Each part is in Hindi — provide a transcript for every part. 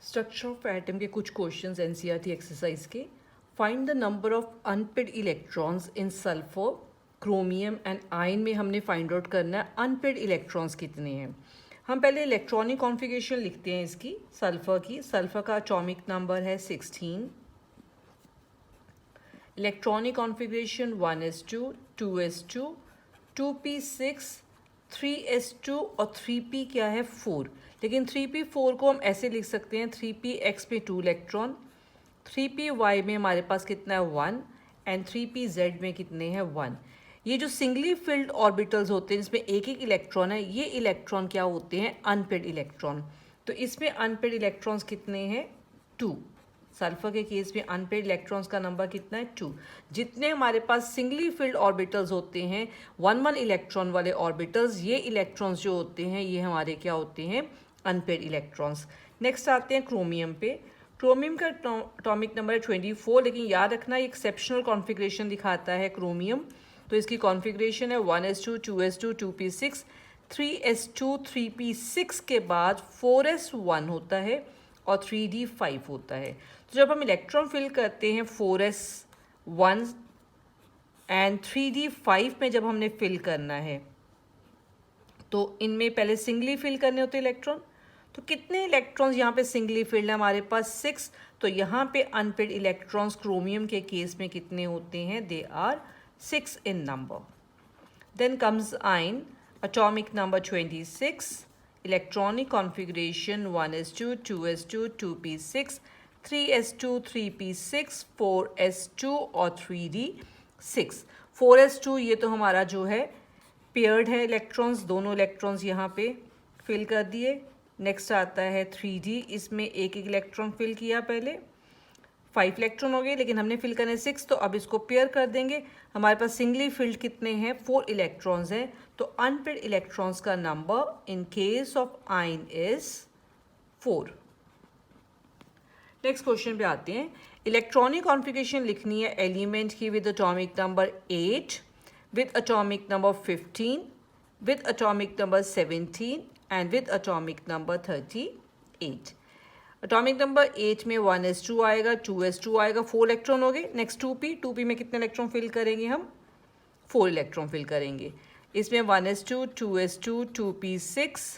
स्ट्रक्चर ऑफ एटम के कुछ क्वेश्चंस एनसीईआरटी एक्सरसाइज के। Find the number of unpaired electrons in sulphur, chromium and ion में हमने फाइंड आउट करना है अनपेड इलेक्ट्रॉन्स कितने हैं। हम पहले इलेक्ट्रॉनिक कॉन्फ़िगरेशन लिखते हैं इसकी सल्फर की। सल्फर का एटॉमिक नंबर है 16। Electronic configuration 1s2, 2s2, 2p6, 3s2 और 3p क्या है 4। लेकिन 3p4 को हम ऐसे लिख सकते हैं 3px में 2 इलेक्ट्रॉन, 3py में हमारे पास कितना है 1 एंड 3pz में कितने हैं 1। ये जो सिंगली फिल्ड ऑर्बिटल्स होते हैं जिसमें एक एक इलेक्ट्रॉन है, ये इलेक्ट्रॉन क्या होते हैं अनपेड इलेक्ट्रॉन। तो इसमें अनपेड इलेक्ट्रॉन्स कितने हैं 2। सल्फर के केस में अनपेड इलेक्ट्रॉन्स का नंबर कितना है 2। जितने हमारे पास सिंगली फिल्ड ऑर्बिटल्स होते हैं 1 इलेक्ट्रॉन वाले ऑर्बिटल्स, ये इलेक्ट्रॉन्स जो होते हैं ये हमारे क्या होते हैं अनपेड इलेक्ट्रॉन्स। नेक्स्ट आते हैं क्रोमियम पे। क्रोमियम का एटॉमिक नंबर है 24, लेकिन याद रखना ये एक्सेप्शनल कॉन्फ़िगरेशन दिखाता है क्रोमियम। तो इसकी कॉन्फ़िगरेशन है 1s2, 2s2, 2p6, 3s2, 3p6 के बाद 4s1 होता है और 3d5 होता है। तो जब हम इलेक्ट्रॉन फिल करते हैं 4s1 एंड 3d5 में जब हमने फिल करना है तो इनमें पहले सिंगली फिल करने होते हैं इलेक्ट्रॉन। तो कितने इलेक्ट्रॉन्स यहाँ पे सिंगली फिल्ड है हमारे पास 6। तो यहाँ पे अनपेड इलेक्ट्रॉन्स क्रोमियम के केस में कितने होते हैं, they are 6 in number. Then comes iron, atomic number 26, electronic configuration 1s2, 2s2, 2p6, 3s2, 3p6, 4s2 और 3d6। 4s2 ये तो हमारा जो है पेयर्ड है इलेक्ट्रॉन्स, दोनों इलेक्ट्रॉन्स यहाँ पे फिल कर दिए। नेक्स्ट आता है 3d, इसमें एक एक इलेक्ट्रॉन फिल किया, पहले 5 इलेक्ट्रॉन हो गए लेकिन हमने फिल करने 6, तो अब इसको पेयर कर देंगे। हमारे पास सिंगली फिल्ड कितने हैं 4 इलेक्ट्रॉन्स हैं। तो अनपेड इलेक्ट्रॉन्स का number in case of ion is 4। Next question पे आते हैं। इलेक्ट्रॉनिक कॉन्फ़िगरेशन लिखनी है एलिमेंट की with atomic number 8, with atomic number 15, with atomic number 17 and with atomic number 38। atomic number 8 में 1s2 आएगा, 2s2 आएगा, 4 इलेक्ट्रॉन हो गए। नेक्स्ट 2p में कितने इलेक्ट्रॉन फिल करेंगे हम 4 इलेक्ट्रॉन फिल करेंगे। इसमें 1s2, 2s2, 2p6,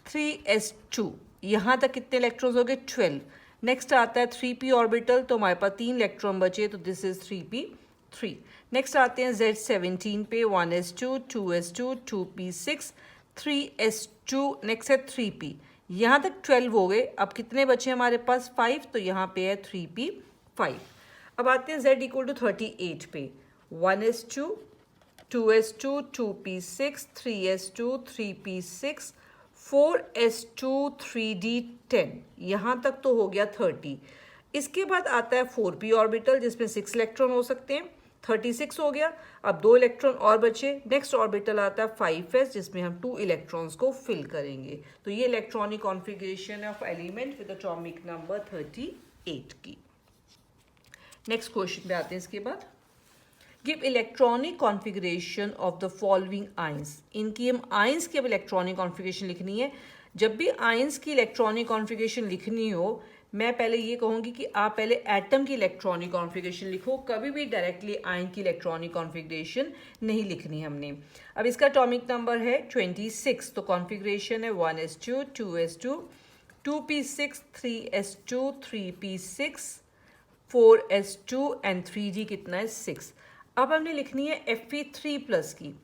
3s2, यहाँ तक कितने इलेक्ट्रॉन्स हो गए 12। नेक्स्ट आता है 3p ऑर्बिटल, तो हमारे पास 3 इलेक्ट्रॉन बचे, तो दिस इज 3p3। नेक्स्ट आते हैं Z17 पे 1s2, 2s2, 2p6, 3s2, next है 3p। यहाँ तक 12 हो गए, अब कितने बचे हमारे पास 5, तो यहाँ पे है 3p5। अब आते हैं Z इक्वल टू 38 पे 1s2, 2s2, 2p6, 3s2, 3p6, 4s2, 3d10, यहाँ तक तो हो गया 30। इसके बाद आता है 4p ऑर्बिटल जिसमें 6 इलेक्ट्रॉन हो सकते हैं, 36 हो गया। अब 2 इलेक्ट्रॉन और बचे। नेक्स्ट ऑर्बिटल आता है 5s जिसमें हम 2 इलेक्ट्रॉन्स को फिल करेंगे। तो ये electronic configuration of element with atomic number 38 की। नेक्स्ट क्वेश्चन पे आते हैं इसके बाद। Give electronic configuration of the following ions. इनकी हम आयंस की अब इलेक्ट्रॉनिक कॉन्फ़िगरेशन लिखनी है। जब भी आयंस की इलेक्ट्रॉनिक कॉन्फ़िगरेशन लिखनी हो, मैं पहले ये कहूँगी कि आप पहले एटम की इलेक्ट्रॉनिक कॉन्फ़िगरेशन लिखो, कभी भी डायरेक्टली आयन की इलेक्ट्रॉनिक कॉन्फ़िगरेशन नहीं लिखनी हमने। अब इसका एटॉमिक नंबर है 26, तो कॉन्फ़िगरेशन है 1s2, 2s2, 2p6, 3s2, 3p6, 4s2 and 3d कितना है 6। अब हमने लिखनी है Fe3+ की।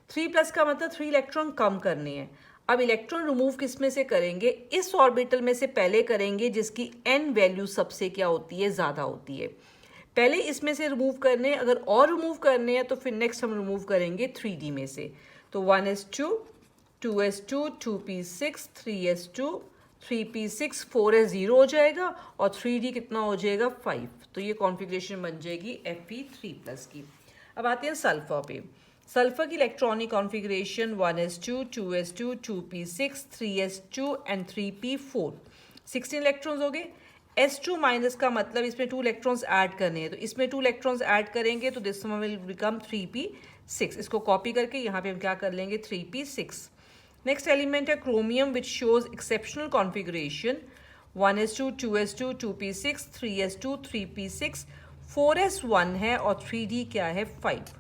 3+ का मतलब 3 इलेक्ट्रॉन कम करने हैं। अब इलेक्ट्रॉन रिमूव किस में से करेंगे, इस ऑर्बिटल में से पहले करेंगे जिसकी n वैल्यू सबसे क्या होती है ज़्यादा होती है। पहले इसमें से रिमूव करने हैं, अगर और रिमूव करने हैं तो फिर नेक्स्ट हम रिमूव करेंगे 3d में से। तो 1s2, 2s2, 2p6, 3s2, 3p6, 4s 0 हो जाएगा और 3d कितना हो जाएगा 5। तो ये कॉन्फ़िगरेशन बन जाएगी Fe3+ की। अब आते हैं सल्फर पे। सल्फर की electronic configuration 1s2, 2s2, 2p6, 3s2 and 3p4, 16 electrons हो गए। S2- का मतलब इसमें 2 इलेक्ट्रॉन्स ऐड करने हैं, तो इसमें 2 इलेक्ट्रॉन्स ऐड करेंगे तो this one will become 3p6। इसको कॉपी करके यहाँ पे हम क्या कर लेंगे 3p6। नेक्स्ट एलिमेंट है chromium which shows exceptional configuration 1s2 2s2 2p6 3s2 3p6 4s1 है और 3d क्या है 5।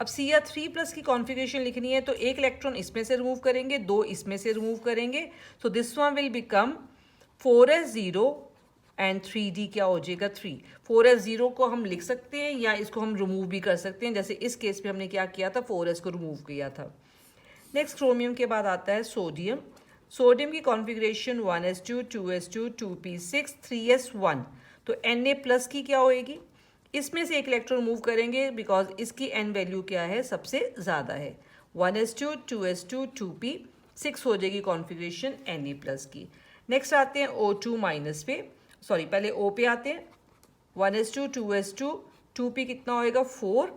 अब सी या 3 प्लस की कॉन्फ़िगरेशन लिखनी है तो एक इलेक्ट्रॉन इसमें से रिमूव करेंगे, दो इसमें से रिमूव करेंगे, so this one will become 4s0 and 3d क्या हो जाएगा 3। 4s0 को हम लिख सकते हैं या इसको हम रिमूव भी कर सकते हैं, जैसे इस केस में हमने क्या किया था 4s को रिमूव किया था। नेक्स्ट क्रोमियम के बाद आता है सोडियम। सोडियम की configuration 1s2 2s2 2p6 3s1, तो Na प्लस की क्या होएगी, इसमें से एक इलेक्ट्रॉन मूव करेंगे बिकॉज इसकी n वैल्यू क्या है सबसे ज़्यादा है। 1s2 2s2 2p6 हो जाएगी कॉन्फ़िगरेशन Na प्लस की। नेक्स्ट आते हैं O2 माइनस पे, सॉरी पहले O पे आते हैं। 1s2 2s2 2p कितना होएगा 4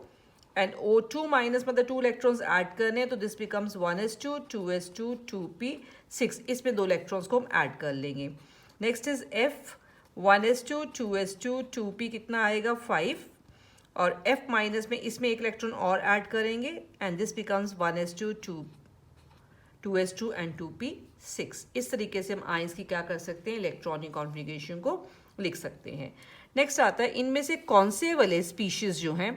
एंड O2 माइनस मतलब 2 इलेक्ट्रॉन्स ऐड करने हैं तो this becomes 1s2 2s2 2p6, इसमें 2 इलेक्ट्रॉन्स को हम ऐड कर लेंगे। Next is F 1s2 2s2 2p कितना आएगा 5 और F माइनस में इसमें एक इलेक्ट्रॉन और ऐड करेंगे and this becomes 1s2 2s2 and 2p6। इस तरीके से हम आयंस की क्या कर सकते हैं इलेक्ट्रॉनिक कॉन्फ़िगरेशन को लिख सकते हैं। नेक्स्ट आता है इनमें से कौन से वाले स्पीशीज जो हैं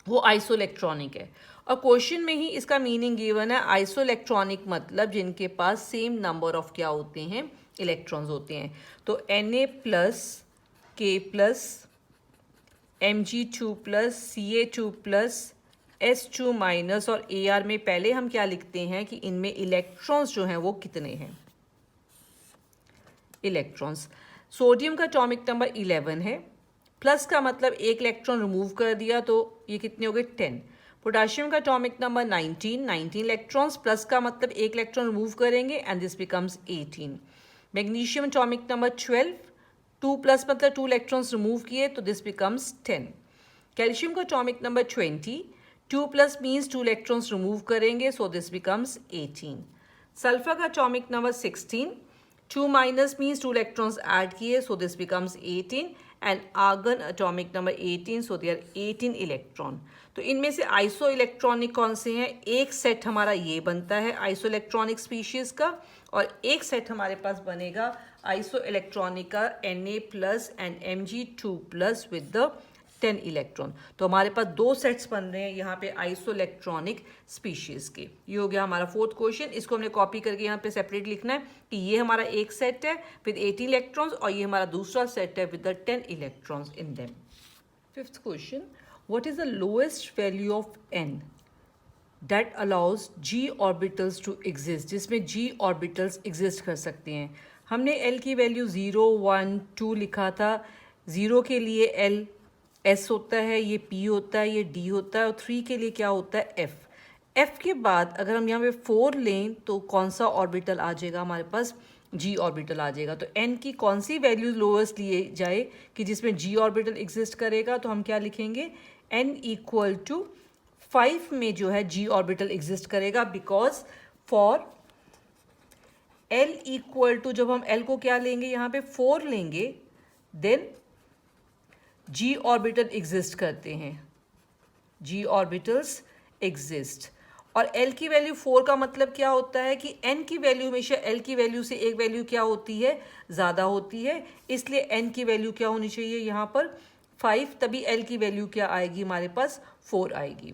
वो आइसोइलेक्ट्रॉनिक है, और क्वेश्चन में ही इसका मीनिंग गिवन है। आइसोइलेक्ट्रॉनिक मतलब जिनके पास सेम नंबर ऑफ क्या होते हैं इलेक्ट्रॉन्स होते हैं। तो Na plus K plus Mg2 plus Ca2 plus S2 minus और Ar में पहले हम क्या लिखते हैं कि इनमें इलेक्ट्रॉन्स जो हैं वो कितने हैं इलेक्ट्रॉन्स। सोडियम का एटॉमिक नंबर 11 है, प्लस का मतलब एक इलेक्ट्रॉन रिमूव कर दिया तो ये कितने हो गए 10। पोटाशियम का एटॉमिक नंबर 19 इलेक्ट्रॉन्स, प्लस का मतलब एक इलेक्ट्रॉन रिमूव करेंगे and this becomes 18। Magnesium atomic number 12, 2 plus मतलब 2 इलेक्ट्रॉन्स रिमूव किए तो दिस बिकम्स 10। कैल्शियम का atomic number 20, 2 plus means 2 electrons remove करेंगे सो दिस बिकम्स 18। सल्फर का atomic number 16, 2 minus means 2 electrons add किए so this becomes 18 and argon atomic number 18 so they are 18 electron. तो इनमें से आइसो इलेक्ट्रॉनिक कौन से हैं, एक सेट हमारा ये बनता है आइसो इलेक्ट्रॉनिक स्पीशीज का और एक सेट हमारे पास बनेगा आइसो इलेक्ट्रॉनिक का Na plus and Mg2 plus with the 10 electron. तो हमारे पास 2 सेट्स बन रहे हैं यहाँ पे आइसो इलेक्ट्रॉनिक स्पीशीज के। ये हो गया हमारा 4th क्वेश्चन। इसको हमने कॉपी करके यहाँ पे सेपरेट लिखना है कि ये हमारा एक सेट है विद 80 इलेक्ट्रॉन्स और ये हमारा दूसरा सेट है with the 10 electrons in them. 5th question, what is the lowest value of n that allows g orbitals to exist, जिसमें g orbitals exist कर सकते हैं। हमने l की वैल्यू 0 1 2 लिखा था। 0 के लिए l s होता है, ये p होता है, ये d होता है और 3 के लिए क्या होता है f के बाद अगर हम यहाँ पे 4 लें तो कौन सा ऑर्बिटल आ जाएगा हमारे पास g ऑर्बिटल आ जाएगा। तो n की कौन सी वैल्यू लोएस्ट लिए जाए कि जिसमें g ऑर्बिटल एग्जिस्ट करेगा, तो हम क्या लिखेंगे n इक्वल टू 5 में जो है g ऑर्बिटल एग्जिस्ट करेगा because for l equal to, जब हम l को क्या लेंगे यहाँ पे 4 लेंगे देन g ऑर्बिटल एग्जिस्ट करते हैं, g ऑर्बिटल्स एग्जिस्ट। और l की वैल्यू 4 का मतलब क्या होता है कि n की वैल्यू हमेशा l की वैल्यू से एक वैल्यू क्या होती है ज़्यादा होती है, इसलिए n की वैल्यू क्या होनी चाहिए यहाँ पर 5, तभी l की वैल्यू क्या आएगी हमारे पास 4 आएगी।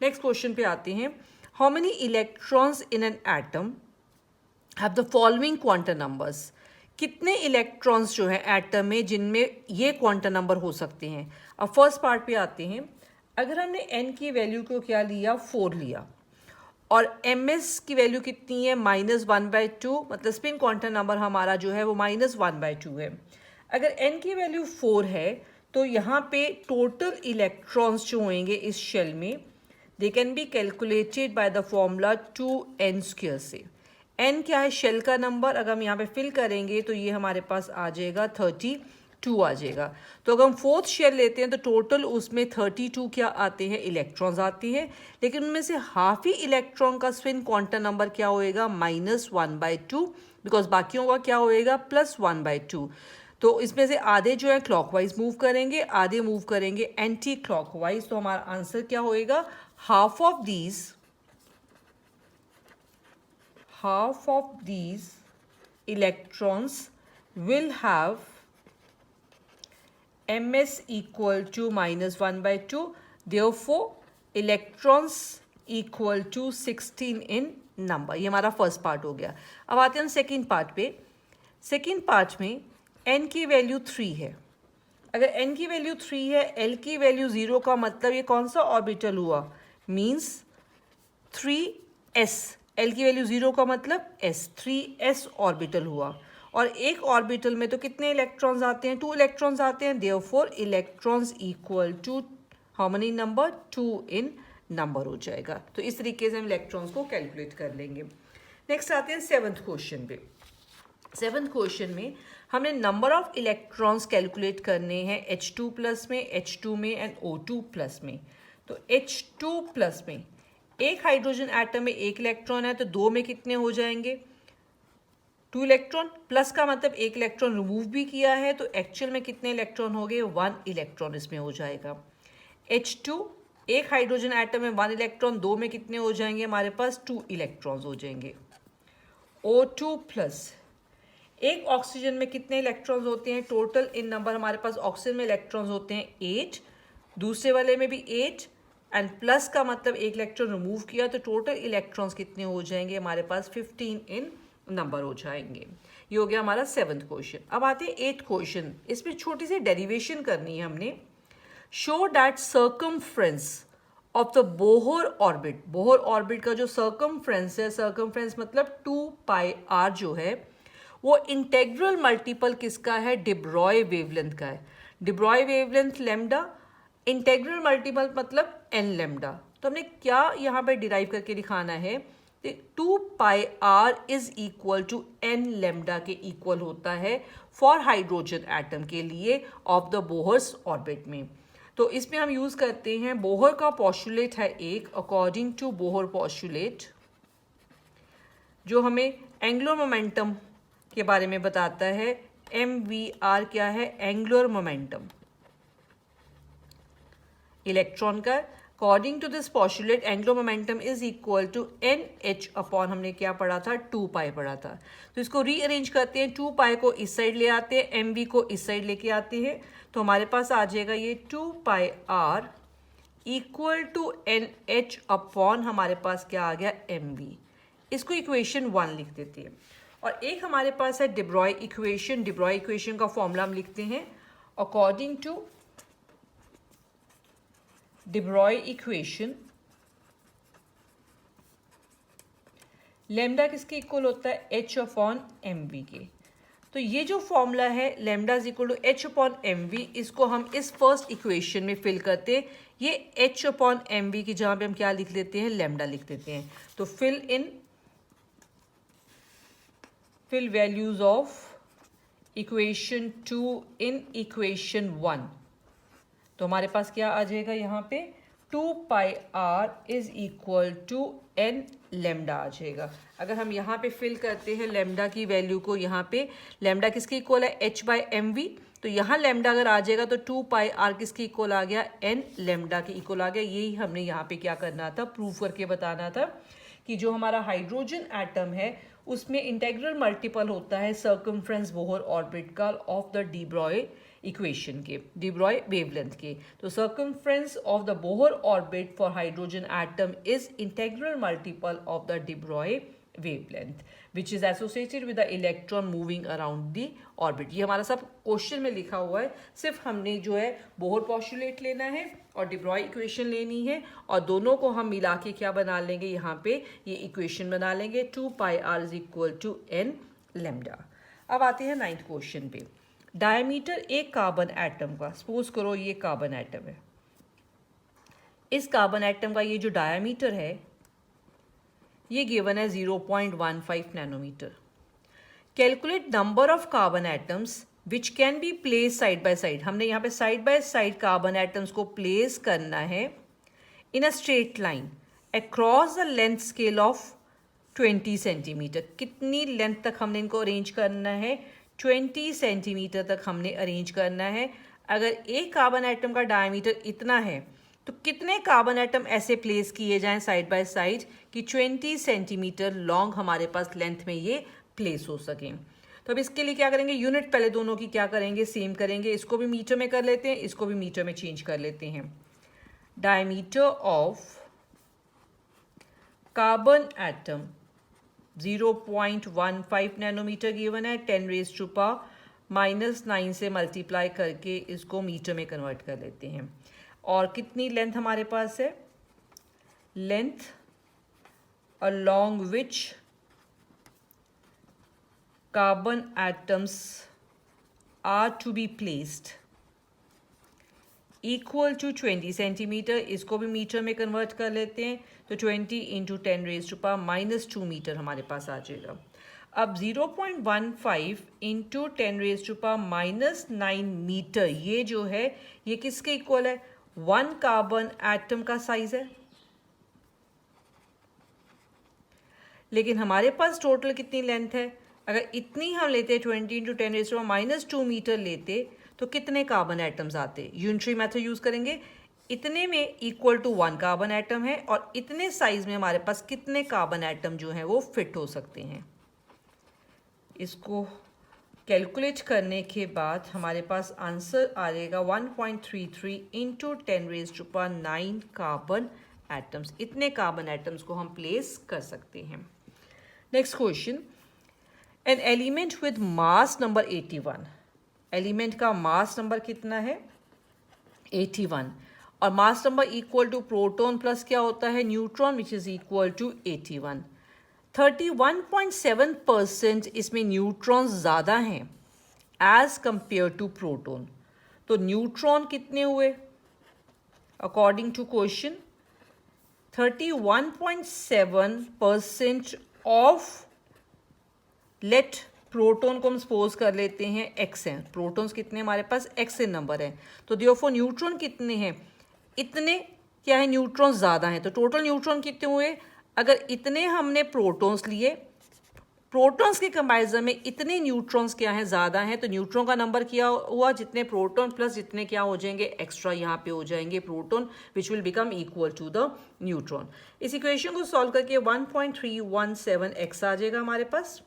नेक्स्ट क्वेश्चन पे आते हैं, how many electrons in an atom have the following quantum numbers, कितने इलेक्ट्रॉन्स जो हैं एटम में जिनमें ये क्वांटम नंबर हो सकते हैं। अब फर्स्ट पार्ट पे आते हैं, अगर हमने n की वैल्यू को क्या लिया 4 लिया और ms की वैल्यू कितनी है -1/2, मतलब स्पिन क्वांटम नंबर हमारा जो है वो -1/2 है। अगर n की वैल्यू 4 है तो यहाँ पे टोटल इलेक्ट्रॉन्स जो होंगे इस शेल में they can be calculated by the formula 2n² से। n क्या है शेल का नंबर, अगर हम यहाँ पे फिल करेंगे तो ये हमारे पास आ जाएगा 32 आ जाएगा। तो अगर हम 4th शेल लेते हैं तो टोटल उसमें 32 क्या आते हैं इलेक्ट्रॉन्स आती हैं, लेकिन उनमें से हाफ ही इलेक्ट्रॉन का स्पिन क्वांटम नंबर क्या होएगा -1/2 बिकॉज बाकियों का क्या होएगा +1/2। तो इसमें से आधे जो है क्लॉकवाइज मूव करेंगे, आधे मूव करेंगे एंटी क्लॉकवाइज। तो हमारा आंसर क्या होएगा half of these electrons will have ms equal to -1/2. Therefore electrons equal to 16 in number. ये हमारा फर्स्ट पार्ट हो गया. अब आते हैं हम सेकेंड पार्ट पे. सेकेंड पार्ट में n की वैल्यू 3 है. अगर n की वैल्यू 3 है, l की वैल्यू 0 का मतलब ये कौन सा ऑर्बिटल हुआ? Means 3s. l की वैल्यू 0 का मतलब s, 3s ऑर्बिटल हुआ. और एक ऑर्बिटल में तो कितने इलेक्ट्रॉन्स आते हैं? 2 इलेक्ट्रॉन्स आते हैं. Therefore electrons equal to how many number? 2 in number हो जाएगा. तो इस तरीके से हम इलेक्ट्रॉन्स को कैलकुलेट कर लेंगे. नेक्स्ट आते हैं सेवन्थ क्वेश्चन पे. सेवन्थ क्वेश्चन में हमने नंबर ऑफ इलेक्ट्रॉन्स कैलकुलेट करने हैं H2 प्लस में, H2 में एंड O2 प्लस में. तो H2 प्लस में एक हाइड्रोजन एटम में एक इलेक्ट्रॉन है, तो 2 में कितने हो जाएंगे? 2 इलेक्ट्रॉन. प्लस का मतलब एक इलेक्ट्रॉन रिमूव भी किया है, तो एक्चुअल में कितने इलेक्ट्रॉन हो गए? 1 इलेक्ट्रॉन इसमें हो जाएगा. H2 एक हाइड्रोजन एटम में 1 इलेक्ट्रॉन, 2 में कितने हो जाएंगे? हमारे पास 2 इलेक्ट्रॉन्स हो जाएंगे. O2 प्लस एक ऑक्सीजन में कितने इलेक्ट्रॉन्स होते हैं? टोटल इन नंबर हमारे पास ऑक्सीजन में इलेक्ट्रॉन्स होते हैं 8, दूसरे वाले में भी 8 एंड प्लस का मतलब एक इलेक्ट्रॉन रिमूव किया, तो टोटल इलेक्ट्रॉन्स कितने हो जाएंगे? हमारे पास 15 इन नंबर हो जाएंगे. ये हो गया हमारा सेवन्थ क्वेश्चन. अब आते हैं एट्थ क्वेश्चन. इसमें छोटी सी डेरिवेशन करनी है हमने. Show that circumference of the Bohr orbit. Bohr orbit का जो सर्कमफ्रेंस है, सर्कमफ्रेंस मतलब 2πr जो है, वो इंटेग्रल मल्टीपल किसका है? डिब्रॉय वेवलेंथ का है. डिब्रॉय वेवलेंथ लैम्डा, इंटेग्रल मल्टीपल मतलब n लैम्डा. तो हमने क्या यहाँ पर डिराइव करके दिखाना है? 2πr is equal to n lambda के इक्वल होता है फॉर हाइड्रोजन एटम के लिए ऑफ द बोहर्स ऑर्बिट में. तो इसमें हम यूज करते हैं बोहर का पॉस्टुलेट है एक. अकॉर्डिंग टू बोहर पॉस्टुलेट जो हमें एंगुलर मोमेंटम के बारे में बताता है, MVR क्या है? एंगुलर मोमेंटम इलेक्ट्रॉन का. According to this postulate angular momentum is equal to NH upon हमने क्या पढ़ा था? 2π पढ़ा था. तो इसको रीअरेंज करते हैं. 2π को इस साइड ले आते हैं, MV को इस साइड लेके आते हैं, तो हमारे पास आ जाएगा ये 2πr equal to NH upon हमारे पास क्या आ गया? MV. इसको इक्वेशन 1 लिख देते हैं. और एक हमारे पास है डिब्रॉय इक्वेशन. डिब्रॉय इक्वेशन का फॉर्मूला हम लिखते हैं. अकॉर्डिंग टू डिब्रॉय इक्वेशन लैम्डा किसके इक्वल होता है? H अपॉन MV के. तो ये जो फॉर्मूला है lambda is equal to H upon MV, इसको हम इस फर्स्ट इक्वेशन में फिल करते हैं. ये H अपॉन MV की जहाँ पे हम क्या लिख लेते हैं? लैम्डा लिख देते हैं. तो fill values of equation 2 in equation 1. तो हमारे पास क्या आ जाएगा यहाँ पे? 2πr is equal to n lambda आ जाएगा. अगर हम यहाँ पे फिल करते हैं लैम्डा की वैल्यू को, यहाँ पे लैम्डा किसके इक्वल है? H/mv. तो यहाँ लैम्डा अगर आ जाएगा तो 2πr किसके इक्वल आ गया? n लैम्डा के इक्वल आ गया. यही हमने यहाँ पे क्या करना था? प्रूव करके बताना था कि जो हमारा हाइड्रोजन एटम है उसमें इंटेग्रल मल्टीपल होता है सर्कमफ्रेंस बोहर ऑर्बिट का ऑफ द डिब्रॉय इक्वेशन के, डिब्रॉय वेवलेंथ के. तो circumference of the Bohr orbit for hydrogen atom is integral multiple of the de Broglie wavelength which is associated with the electron moving around the orbit. ये हमारा सब क्वेश्चन में लिखा हुआ है. सिर्फ हमने जो है बोहर पॉस्टुलेट लेना है और डिब्रॉय इक्वेशन लेनी है, और दोनों को हम मिला के क्या बना लेंगे? यहाँ पे ये इक्वेशन बना लेंगे. 2πr is equal to n lambda. अब आते हैं 9th क्वेश्चन पे. डायमीटर एक कार्बन एटम का, सपोज करो ये कार्बन एटम है, इस कार्बन एटम का ये जो डायमीटर है ये गिवन है 0.15 nanometre. Calculate number of carbon atoms which can be place side by side. हमने यहाँ पे side by side carbon atoms को प्लेस करना है in a straight line across the length scale of 20 centimetre. कितनी लेंथ तक हमने इनको अरेंज करना है? 20 सेंटीमीटर तक हमने अरेंज करना है. अगर एक कार्बन एटम का डायमीटर इतना है तो कितने कार्बन एटम ऐसे प्लेस किए जाएं साइड बाय साइड कि 20 सेंटीमीटर लॉन्ग हमारे पास लेंथ में ये प्लेस हो सकें? तो अब इसके लिए क्या करेंगे, यूनिट पहले दोनों की क्या करेंगे, सेम करेंगे। इसको भी मीटर में कर लेते हैं, इसको भी मीटर में चेंज कर लेते हैं। Diameter of carbon atom 0.15 nanometre given है, 10⁻⁻⁹ से मल्टीप्लाई करके इसको मीटर में कन्वर्ट कर लेते हैं। और कितनी लेंथ हमारे पास है, length along which carbon atoms are to be placed equal to 20 centimetre. इसको भी मीटर में कन्वर्ट कर लेते हैं, तो 20 इंटू 10⁻⁻² मीटर हमारे पास आ जाएगा। अब 0.15 इंटू 10⁻⁻⁹ मीटर ये जो है ये किसके इक्वल है, 1 कार्बन एटम का साइज है। लेकिन हमारे पास टोटल कितनी लेंथ है, अगर इतनी हम लेते 20 इंटू 10⁻⁻² मीटर लेते तो कितने कार्बन एटम्स आते। यूनिटरी मेथड यूज करेंगे, इतने में इक्वल टू 1 कार्बन एटम है और इतने साइज में हमारे पास कितने कार्बन एटम जो हैं वो फिट हो सकते हैं। इसको कैलकुलेट करने के बाद हमारे पास आंसर आ जाएगा 1.33 इंटू 10⁻⁹ कार्बन एटम्स। इतने कार्बन एटम्स को हम प्लेस कर सकते हैं। Next question, an element with mass number 81, element का मास नंबर कितना है 81, और mass number equal to proton plus क्या होता है neutron, which is equal to 81। 31.7% इसमें न्यूट्रॉन ज़्यादा हैं एज कंपेयर टू प्रोटॉन। तो न्यूट्रॉन कितने हुए according to question, 31.7% of, let proton को हम सपोज कर लेते हैं एक्स हैं, प्रोटॉन्स कितने हमारे पास एक्स नंबर है, तो देयरफॉर न्यूट्रॉन कितने हैं, इतने क्या है न्यूट्रॉन ज़्यादा हैं। तो टोटल न्यूट्रॉन कितने हुए, अगर इतने हमने प्रोटॉन्स लिए, प्रोटॉन्स के कंपैरिजन में इतने न्यूट्रॉन्स क्या हैं ज़्यादा हैं, तो न्यूट्रॉन का नंबर क्या हुआ, जितने प्रोटॉन प्लस जितने क्या हो जाएंगे एक्स्ट्रा यहाँ पे हो जाएंगे proton, which will become equal to the neutron. इस इक्वेशन को सॉल्व करके 1.317x आ जाएगा हमारे पास।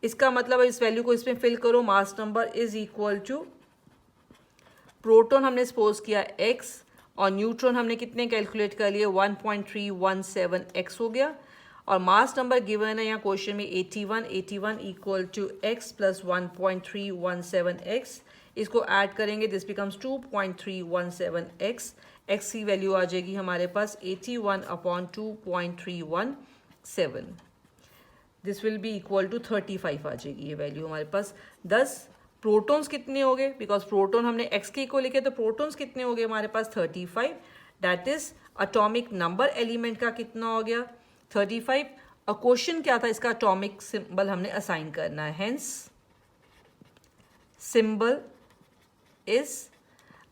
इसका मतलब इस वैल्यू को इसमें फिल करो, mass number is equal to, proton हमने सपोज किया x और न्यूट्रॉन हमने कितने कैलकुलेट कर लिए 1.317x हो गया, और मास नंबर गिवन है यहाँ क्वेश्चन में 81 equal to x plus 1.317x। इसको ऐड करेंगे, दिस बिकम्स 2.317x। x की वैल्यू आ जाएगी हमारे पास 81/2.317। This will be equal to 35 आ जाएगी ये वैल्यू हमारे पास। 10 प्रोटॉन्स कितने हो गए, बिकॉज प्रोटॉन हमने x के इक्वल लिखे, तो प्रोटॉन्स कितने हो गए हमारे पास 35। That is atomic number element का कितना हो गया 35। और क्वेश्चन क्या था, इसका एटॉमिक सिंबल हमने असाइन करना है, हेंस सिंबल इज,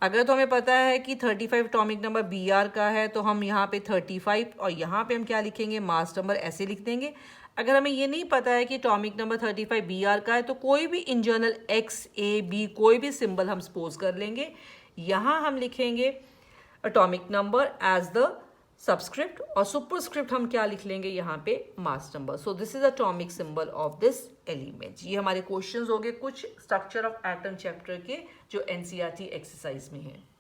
अगर तो हमें पता है कि 35 एटॉमिक नंबर Br का है तो हम यहाँ पे 35 और यहाँ पे हम क्या लिखेंगे मास नंबर ऐसे लिख देंगे। अगर हमें ये नहीं पता है कि एटॉमिक नंबर 35 Br का है तो कोई भी in general X A B कोई भी सिंबल हम सपोज कर लेंगे। यहाँ हम लिखेंगे atomic number as the subscript और सुपरस्क्रिप्ट हम क्या लिख लेंगे यहाँ पे mass number. So this is atomic symbol of this element. ये हमारे क्वेश्चंस हो गए कुछ स्ट्रक्चर ऑफ एटम चैप्टर के जो NCERT एक्सरसाइज में है।